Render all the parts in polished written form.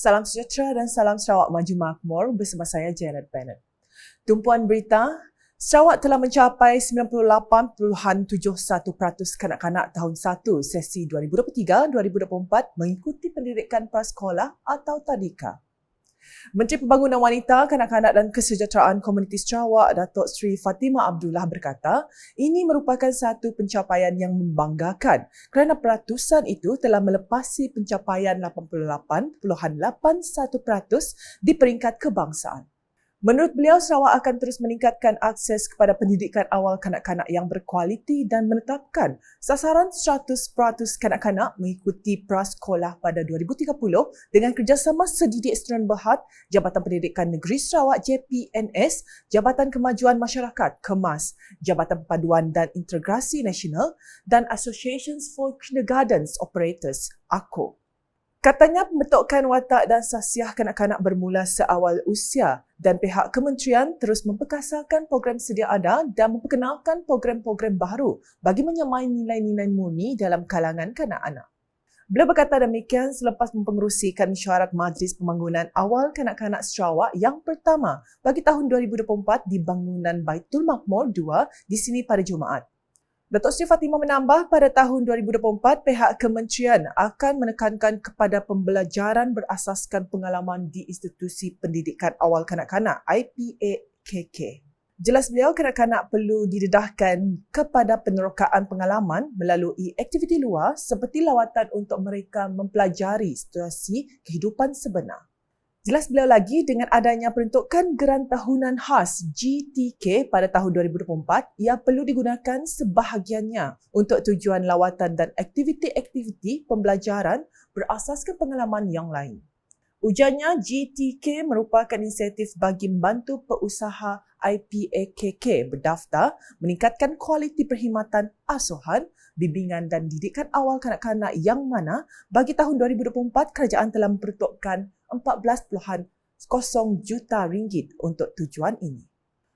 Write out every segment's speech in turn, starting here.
Salam sejahtera dan salam Sarawak Maju Makmur bersama saya Janet Bennett. Tumpuan berita, Sarawak telah mencapai 98.71% kanak-kanak tahun 1 sesi 2023-2024 mengikuti pendidikan prasekolah atau tadika. Menteri Pembangunan Wanita, Kanak-kanak dan Kesejahteraan Komuniti Sarawak, Datuk Seri Fatimah Abdullah berkata, ini merupakan satu pencapaian yang membanggakan kerana peratusan itu telah melepasi pencapaian 88.81% di peringkat kebangsaan. Menurut beliau, Sarawak akan terus meningkatkan akses kepada pendidikan awal kanak-kanak yang berkualiti dan menetapkan sasaran 100% kanak-kanak mengikuti prasekolah pada 2030 dengan kerjasama Sedidik Sdn Bhd, Jabatan Pendidikan Negeri Sarawak JPNS, Jabatan Kemajuan Masyarakat KEMAS, Jabatan Paduan dan Integrasi Nasional dan Associations for Kindergartens Operators AKO. Katanya pembentukan watak dan sasiah kanak-kanak bermula seawal usia dan pihak kementerian terus memperkasakan program sedia ada dan memperkenalkan program-program baru bagi menyamai nilai-nilai murni dalam kalangan kanak-kanak. Beliau berkata demikian selepas mempengerusikan mesyuarat Majlis Pembangunan Awal Kanak-kanak Sarawak yang pertama bagi tahun 2024 di bangunan Baitul Makmur 2 di sini pada Jumaat. Datuk Seri Fatimah menambah pada tahun 2024 pihak kementerian akan menekankan kepada pembelajaran berasaskan pengalaman di institusi pendidikan awal kanak-kanak IPAKK. Jelas beliau, kanak-kanak perlu didedahkan kepada penerokaan pengalaman melalui aktiviti luar seperti lawatan untuk mereka mempelajari situasi kehidupan sebenar. Jelas beliau lagi, dengan adanya peruntukan geran tahunan khas GTK pada tahun 2024, ia perlu digunakan sebahagiannya untuk tujuan lawatan dan aktiviti-aktiviti pembelajaran berasaskan pengalaman yang lain. Ujarnya, GTK merupakan inisiatif bagi membantu pengusaha IPAKK berdaftar meningkatkan kualiti perkhidmatan asuhan, bimbingan dan didikan awal kanak-kanak yang mana bagi tahun 2024 kerajaan telah memperuntukkan 14.0 juta ringgit untuk tujuan ini.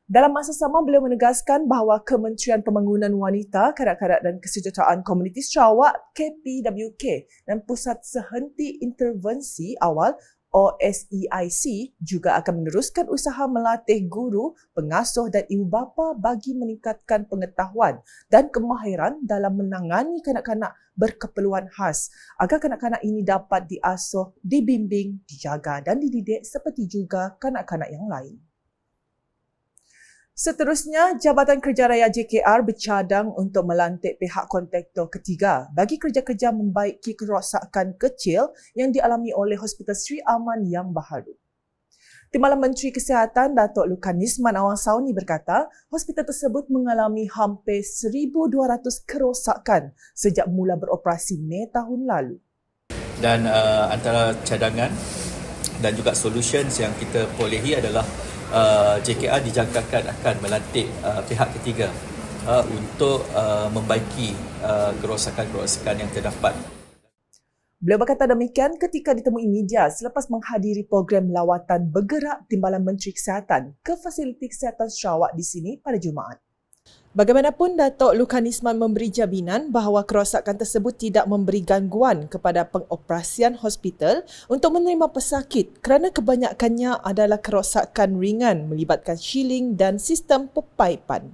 Dalam masa sama, beliau menegaskan bahawa Kementerian Pembangunan Wanita, Kanak-kanak dan Kesejahteraan Komuniti Sarawak KPWK dan Pusat Sehenti Intervensi Awal OSEIC juga akan meneruskan usaha melatih guru, pengasuh dan ibu bapa bagi meningkatkan pengetahuan dan kemahiran dalam menangani kanak-kanak berkeperluan khas agar kanak-kanak ini dapat diasuh, dibimbing, dijaga dan dididik seperti juga kanak-kanak yang lain. Seterusnya, Jabatan Kerja Raya JKR bercadang untuk melantik pihak kontraktor ketiga bagi kerja-kerja membaiki kerosakan kecil yang dialami oleh Hospital Sri Aman yang baharu. Timbalan Menteri Kesihatan Datuk Lukanisman Awang Sauni berkata, hospital tersebut mengalami hampir 1,200 kerosakan sejak mula beroperasi Mei tahun lalu. Dan antara cadangan dan juga solutions yang kita perolehi adalah JKR dijangkakan akan melantik pihak ketiga untuk membaiki kerosakan-kerosakan yang terdapat. Beliau berkata demikian ketika ditemui media selepas menghadiri program lawatan bergerak Timbalan Menteri Kesihatan ke fasiliti kesihatan Sarawak di sini pada Jumaat. Bagaimanapun, Datuk Lukanisman memberi jaminan bahawa kerosakan tersebut tidak memberi gangguan kepada pengoperasian hospital untuk menerima pesakit kerana kebanyakannya adalah kerosakan ringan melibatkan shilling dan sistem pepaipan.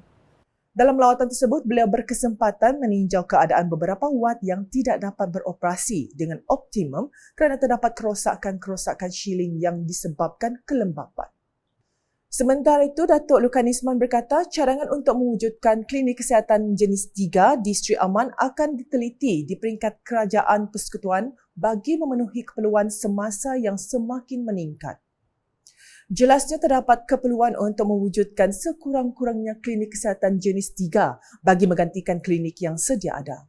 Dalam lawatan tersebut, beliau berkesempatan meninjau keadaan beberapa wad yang tidak dapat beroperasi dengan optimum kerana terdapat kerosakan-kerosakan shilling yang disebabkan kelembapan. Sementara itu, Datuk Lukanisman berkata cadangan untuk mewujudkan klinik kesihatan jenis 3 di Sri Aman akan diteliti di peringkat kerajaan persekutuan bagi memenuhi keperluan semasa yang semakin meningkat. Jelasnya terdapat keperluan untuk mewujudkan sekurang-kurangnya klinik kesihatan jenis 3 bagi menggantikan klinik yang sedia ada.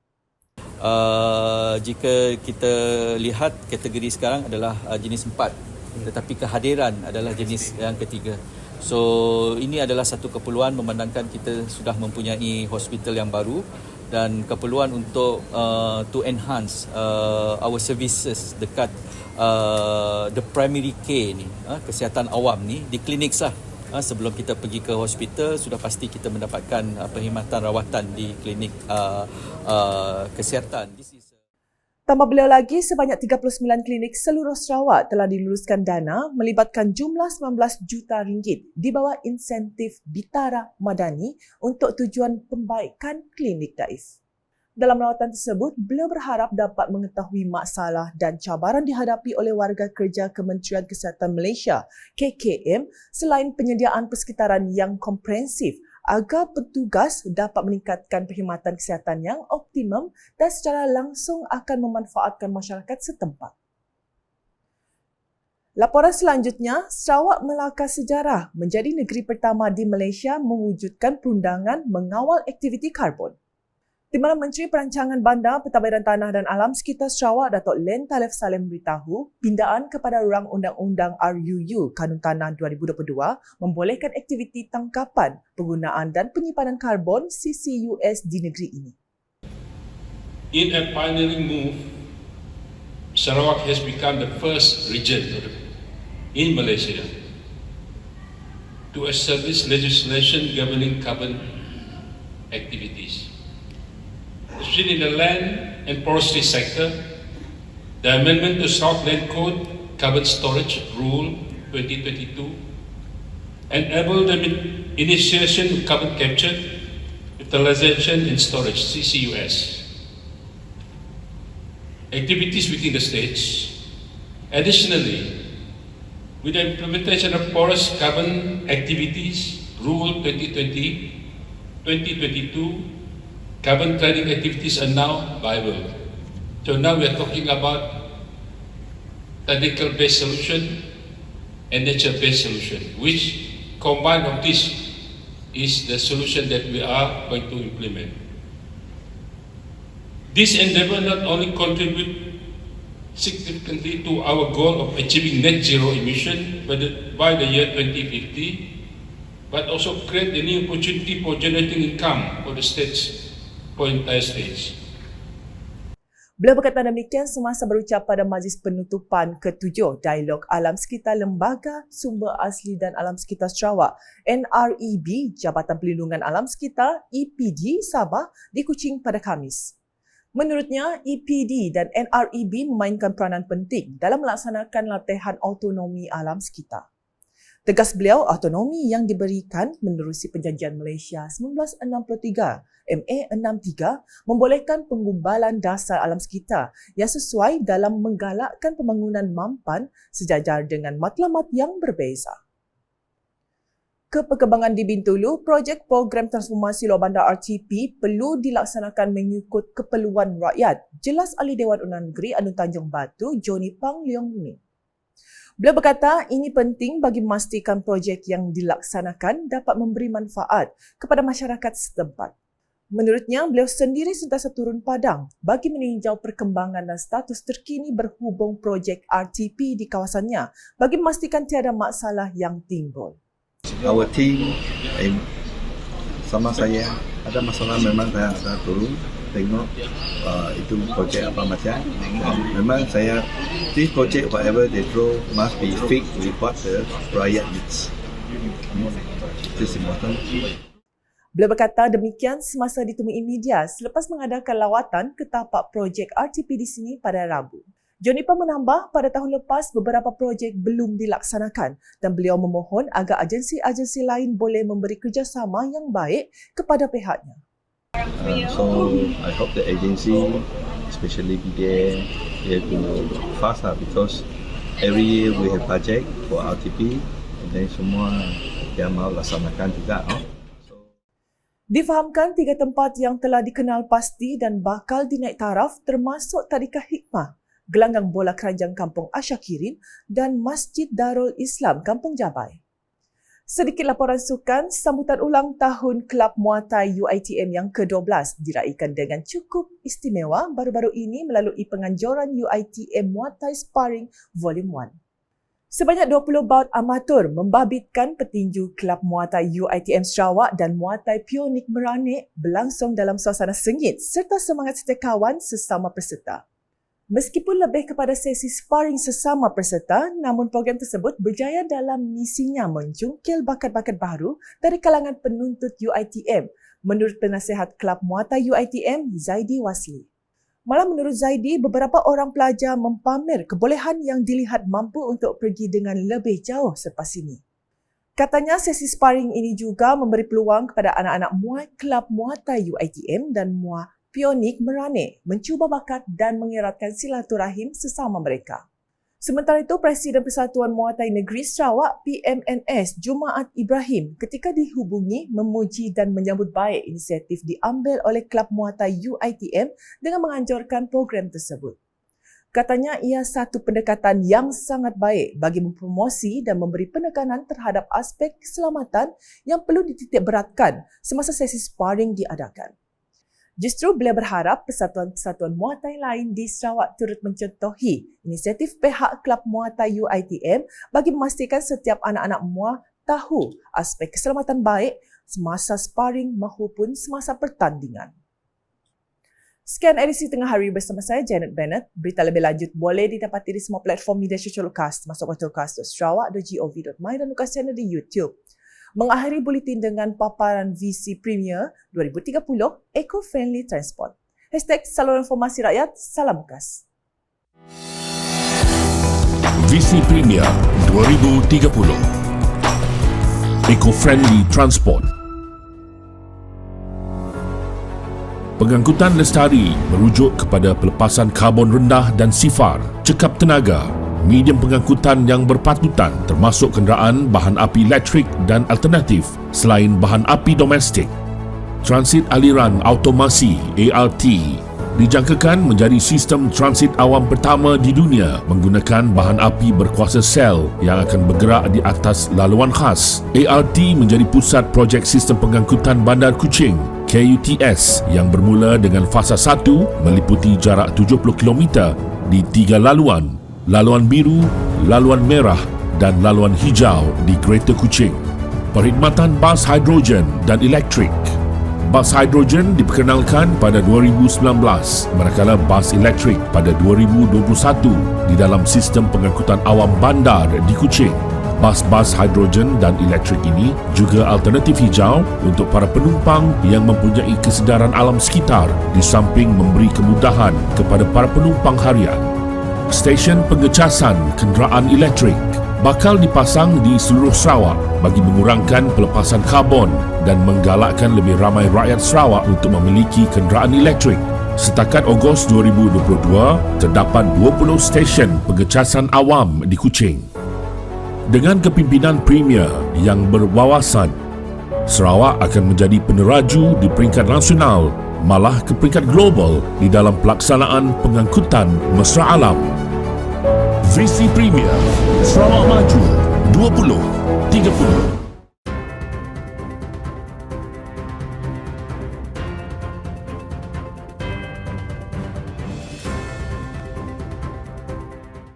Jika kita lihat kategori sekarang adalah jenis 4, tetapi kehadiran adalah jenis yang ketiga. So ini adalah satu keperluan memandangkan kita sudah mempunyai hospital yang baru dan keperluan untuk to enhance our services dekat the primary care ni, kesihatan awam ni di klinik sah. Sebelum kita pergi ke hospital, sudah pasti kita mendapatkan perkhidmatan rawatan di klinik kesihatan. Tambah beliau lagi, sebanyak 39 klinik seluruh Sarawak telah diluluskan dana melibatkan jumlah 19 juta ringgit di bawah insentif Bitara Madani untuk tujuan pembaikan klinik daif. Dalam rawatan tersebut, beliau berharap dapat mengetahui masalah dan cabaran dihadapi oleh warga kerja Kementerian Kesihatan Malaysia, KKM, selain penyediaan persekitaran yang komprehensif agar petugas dapat meningkatkan perkhidmatan kesihatan yang optimum dan secara langsung akan memanfaatkan masyarakat setempat. Laporan selanjutnya, Sarawak melakar sejarah menjadi negeri pertama di Malaysia mewujudkan perundangan mengawal aktiviti karbon. Di mana Menteri Perancangan Bandar, Pentadbiran Tanah dan Alam Sekitar Sarawak, Datuk Len Talif Salim beritahu, pindaan kepada Rang Undang-Undang RUU Kanun Tanah 2022 membolehkan aktiviti tangkapan, penggunaan dan penyimpanan karbon CCUS di negeri ini. In a pioneering move, Sarawak has become the first region in Malaysia to establish legislation governing carbon activities. Especially in the land and forestry sector, the amendment to South Land Code Carbon Storage Rule 2022 enabled the initiation of carbon capture, utilization and storage (CCUS) activities within the states. Additionally, with the implementation of Forest Carbon Activities Rule 2022, carbon trading activities are now viable. So now we are talking about technical-based solution and nature-based solution, which combined of this is the solution that we are going to implement. This endeavor not only contribute significantly to our goal of achieving net zero emission by the year 2050, but also create a new opportunity for generating income for the states. Beliau berkata demikian semasa berucap pada majlis penutupan ke-7 Dialog Alam Sekitar Lembaga Sumber Asli dan Alam Sekitar Sarawak NREB Jabatan Perlindungan Alam Sekitar EPD Sabah di Kuching pada Khamis. Menurutnya, EPD dan NREB memainkan peranan penting dalam melaksanakan latihan autonomi alam sekitar. Tegas beliau, autonomi yang diberikan menerusi Perjanjian Malaysia 1963 MA63 membolehkan penggumbalan dasar alam sekitar yang sesuai dalam menggalakkan pembangunan mampan sejajar dengan matlamat yang berbeza. Keperkembangan di Bintulu, projek program transformasi luar bandar RTP perlu dilaksanakan mengikut keperluan rakyat, jelas Ahli Dewan Undangan Negeri Anu Tanjung Batu, Johnny Pang Leong Ni. Beliau berkata ini penting bagi memastikan projek yang dilaksanakan dapat memberi manfaat kepada masyarakat setempat. Menurutnya, beliau sendiri sentiasa turun padang bagi meninjau perkembangan dan status terkini berhubung projek RTP di kawasannya bagi memastikan tiada masalah yang timbul. Our team, sama saya, ada masalah memang saya turun tengok itu projek apa macam. Memang saya, this project whatever they draw must be fit with what the rakyat needs. This is important. Beliau berkata demikian semasa ditemui media selepas mengadakan lawatan ke tapak projek RTP di sini pada Rabu. Johnny Pang menambah pada tahun lepas beberapa projek belum dilaksanakan dan beliau memohon agar agensi-agensi lain boleh memberi kerjasama yang baik kepada pihaknya. So I hope the agency, especially BDA, they have to go faster because every year we have project for RTP and then semua yang mau laksanakan juga. Difahamkan 3 tempat yang telah dikenal pasti dan bakal dinaik taraf termasuk Tadika Hikmah, Gelanggang Bola Keranjang Kampung Asyakirin dan Masjid Darul Islam Kampung Jabai. Sedikit laporan sukan, sambutan ulang tahun Kelab Muay Thai UiTM yang ke-12 diraikan dengan cukup istimewa baru-baru ini melalui penganjuran UiTM Muay Thai Sparring Volume 1. Sebanyak 20 baut amatur membabitkan petinju Kelab Muay Thai UiTM Sarawak dan Muay Thai Pionik Meranik berlangsung dalam suasana sengit serta semangat setiakawan sesama peserta. Meskipun lebih kepada sesi sparring sesama peserta, namun program tersebut berjaya dalam misinya mencungkil bakat-bakat baru dari kalangan penuntut UiTM, menurut penasihat Kelab Muay Thai UiTM Zaidi Wasli. Malah menurut Zaidi, beberapa orang pelajar mempamer kebolehan yang dilihat mampu untuk pergi dengan lebih jauh selepas ini. Katanya sesi sparring ini juga memberi peluang kepada anak-anak Muay Kelab Muay Thai UiTM dan Muay Pionik Merane mencuba bakat dan mengeratkan silaturahim sesama mereka. Sementara itu, Presiden Persatuan Muay Thai Negeri Sarawak PMNS Jumaat Ibrahim ketika dihubungi memuji dan menyambut baik inisiatif diambil oleh Kelab Muay Thai UiTM dengan menganjurkan program tersebut. Katanya ia satu pendekatan yang sangat baik bagi mempromosi dan memberi penekanan terhadap aspek keselamatan yang perlu dititikberatkan semasa sesi sparring diadakan. Justru beliau berharap persatuan-persatuan Muay Thai lain di Sarawak turut mencontohi inisiatif pihak Kelab Muay Thai UiTM bagi memastikan setiap anak-anak Muay tahu aspek keselamatan baik semasa sparring maupun semasa pertandingan. Sekian edisi Tengah Hari bersama saya, Janet Bennett. Berita lebih lanjut boleh didapati di semua platform media sosial Lukas, termasuk portalkas.sarawak.gov.my dan Lukas Channel di YouTube. Mengakhiri buletin dengan paparan VC Premier 2030 Eco-Friendly Transport. #Saluran Informasi Rakyat, Salam Lukas. VC Premier 2030 Eco-Friendly Transport. Pengangkutan lestari merujuk kepada pelepasan karbon rendah dan sifar, cekap tenaga, medium pengangkutan yang berpatutan termasuk kenderaan bahan api elektrik dan alternatif selain bahan api domestik. Transit aliran automasi ART dijangkakan menjadi sistem transit awam pertama di dunia menggunakan bahan api berkuasa sel yang akan bergerak di atas laluan khas. ART menjadi pusat projek sistem pengangkutan Bandar Kuching KUTS yang bermula dengan fasa 1 meliputi jarak 70 km di 3 laluan, laluan biru, laluan merah dan laluan hijau di Greater Kuching. Perkhidmatan bas hidrogen dan elektrik. Bas hidrogen diperkenalkan pada 2019 manakala bas elektrik pada 2021 di dalam sistem pengangkutan awam bandar di Kuching. Bas-bas hidrogen dan elektrik ini juga alternatif hijau untuk para penumpang yang mempunyai kesedaran alam sekitar di samping memberi kemudahan kepada para penumpang harian. Stesen pengecasan kenderaan elektrik bakal dipasang di seluruh Sarawak bagi mengurangkan pelepasan karbon dan menggalakkan lebih ramai rakyat Sarawak untuk memiliki kenderaan elektrik. Setakat Ogos 2022, terdapat 20 stesen pengecasan awam di Kuching. Dengan kepimpinan Premier yang berwawasan, Sarawak akan menjadi peneraju di peringkat nasional malah ke peringkat global di dalam pelaksanaan pengangkutan mesra alam. VC Premier Sarawak Maju 2030.